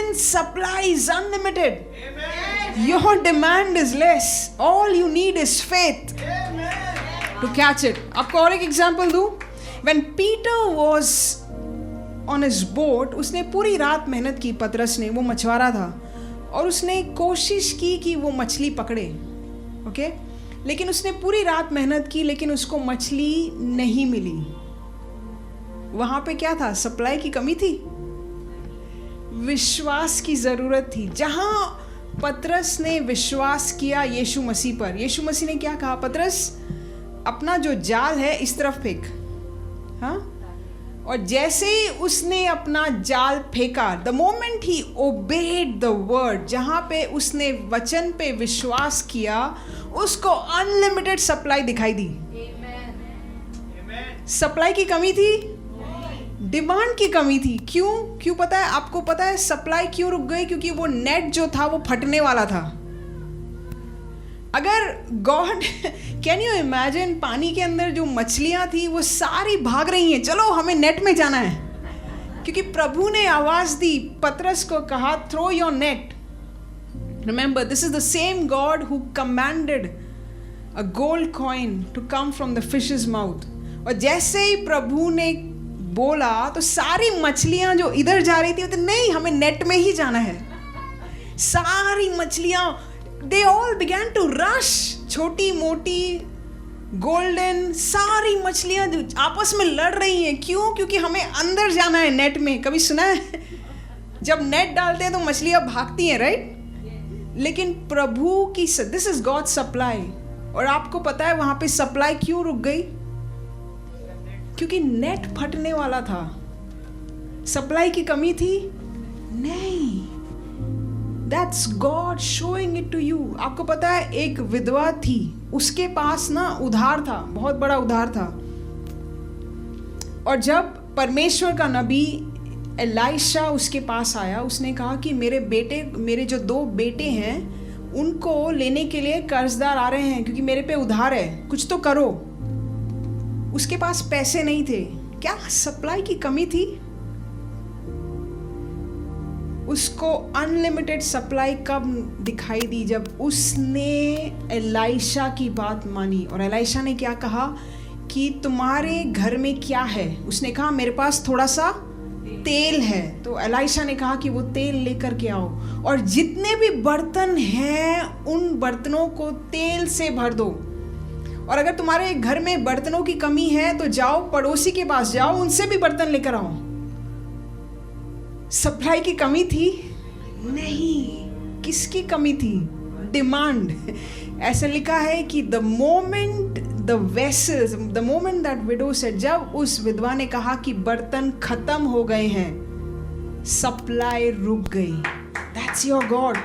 Heaven's supply is unlimited. Your demand is less. All you need is faith to catch it. आपको और एक example दूं. When Peter was on his boat, उसने पूरी रात मेहनत की. पतरस ने, वो मछुआरा था, और उसने कोशिश की कि वो मछली पकड़े. ओके, लेकिन उसने पूरी रात मेहनत की, लेकिन उसको मछली नहीं मिली. वहां पे क्या था? सप्लाई की कमी थी, विश्वास की जरूरत थी. जहां पतरस ने विश्वास किया यीशु मसीह पर, यीशु मसीह ने क्या कहा? पतरस, अपना जो जाल है इस तरफ फेंक. हाँ, और जैसे ही उसने अपना जाल फेंका, द मोमेंट ही ओबेड द वर्ड, जहां पे उसने वचन पे विश्वास किया, उसको अनलिमिटेड सप्लाई दिखाई दी. सप्लाई की कमी थी, डिमांड की कमी थी. क्यों पता है? आपको पता है सप्लाई क्यों रुक गई? क्योंकि वो नेट जो था वो फटने वाला था. अगर गॉड, कैन यू इमेजिन, पानी के अंदर जो मछलियां थी वो सारी भाग रही हैं, चलो हमें नेट में जाना है. क्योंकि प्रभु ने आवाज दी, पतरस को कहा, throw your net. Remember, this is the same God who commanded a gold coin to come from the fish's mouth. और जैसे ही प्रभु ने बोला तो सारी मछलियां जो इधर जा रही थी, तो नहीं, हमें नेट में ही जाना है. सारी मछलियां, they all began to rush. छोटी मोटी, गोल्डन, सारी मछलियां आपस में लड़ रही हैं. क्यों? क्योंकि हमें अंदर जाना है नेट में. कभी सुना है जब नेट डालते हैं तो मछलियां भागती हैं, राइट? लेकिन प्रभु की, दिस इज गॉड सप्लाई. और आपको पता है वहां पे सप्लाई क्यों रुक गई? क्योंकि नेट फटने वाला था. सप्लाई की कमी थी? नहीं. That's God showing it to you. आपको पता है एक विधवा थी, उसके पास ना उधार था, बहुत बड़ा उधार था. और जब परमेश्वर का नबी एलाइशा उसके पास आया, उसने कहा कि मेरे जो 2 बेटे हैं, उनको लेने के लिए कर्जदार आ रहे हैं, क्योंकि मेरे पे उधार है, कुछ तो करो. उसके पास पैसे नहीं थे. क्या सप्लाई की कमी थी? उसको अनलिमिटेड सप्लाई कब दिखाई दी? जब उसने एलाइशा की बात मानी. और एलाइशा ने क्या कहा कि तुम्हारे घर में क्या है? उसने कहा मेरे पास थोड़ा सा तेल है. तो एलाइशा ने कहा कि वो तेल लेकर के आओ, और जितने भी बर्तन हैं उन बर्तनों को तेल से भर दो. और अगर तुम्हारे घर में बर्तनों की कमी है तो जाओ, पड़ोसी के पास जाओ, उनसे भी बर्तन लेकर आओ. सप्लाई की कमी थी? नहीं. किसकी कमी थी? डिमांड. ऐसा लिखा है कि the moment that window said, जब उस विधवा ने कहा कि बर्तन खत्म हो गए हैं, सप्लाई रुक गई. That's your God.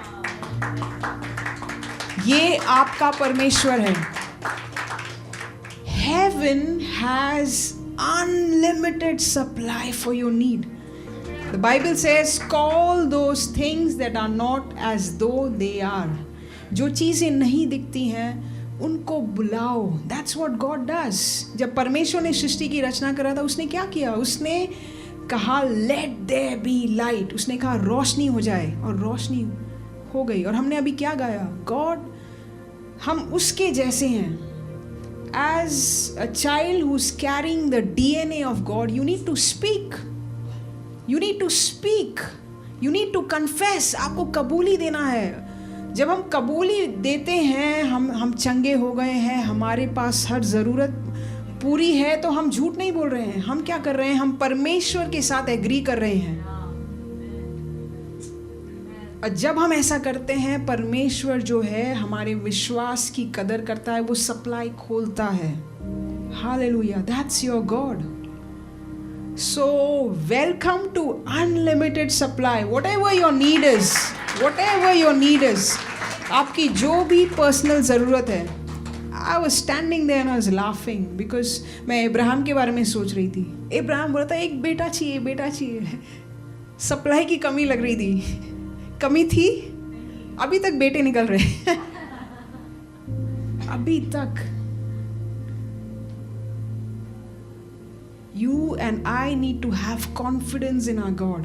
ये आपका परमेश्वर है. Heaven has unlimited supply for your need. The Bible says, call those things that are not as though they are. जो चीजें नहीं दिखती हैं उनको बुलाओ. That's what God does. जब परमेश्वर ने सृष्टि की रचना करा था, उसने क्या किया? उसने कहा let there be light. उसने कहा रोशनी हो जाए, और रोशनी हो गई. और हमने अभी क्या गाया? God, हम उसके जैसे हैं. As a child who's carrying the DNA of God, you need to speak. You need to speak. You need to confess. आपको कबूली देना है. जब हम कबूली देते हैं, हम चंगे हो गए हैं, हमारे पास हर ज़रूरत पूरी है, तो हम झूठ नहीं बोल रहे हैं. हम क्या कर रहे हैं? हम परमेश्वर के साथ एग्री कर रहे हैं. और जब हम ऐसा करते हैं, परमेश्वर जो है हमारे विश्वास की कदर करता है, वो सप्लाई खोलता है. Hallelujah. That's your God. So welcome to unlimited supply. Whatever your need is, आपकी जो भी पर्सनल ज़रूरत है. I was standing there and I was laughing, because मैं इब्राहिम के बारे में सोच रही थी. इब्राहिम बोला था एक बेटा चाहिए. सप्लाई की कमी लग रही थी. कमी थी, अभी तक बेटे निकल रहे अभी तक. You and I need to have confidence in our God.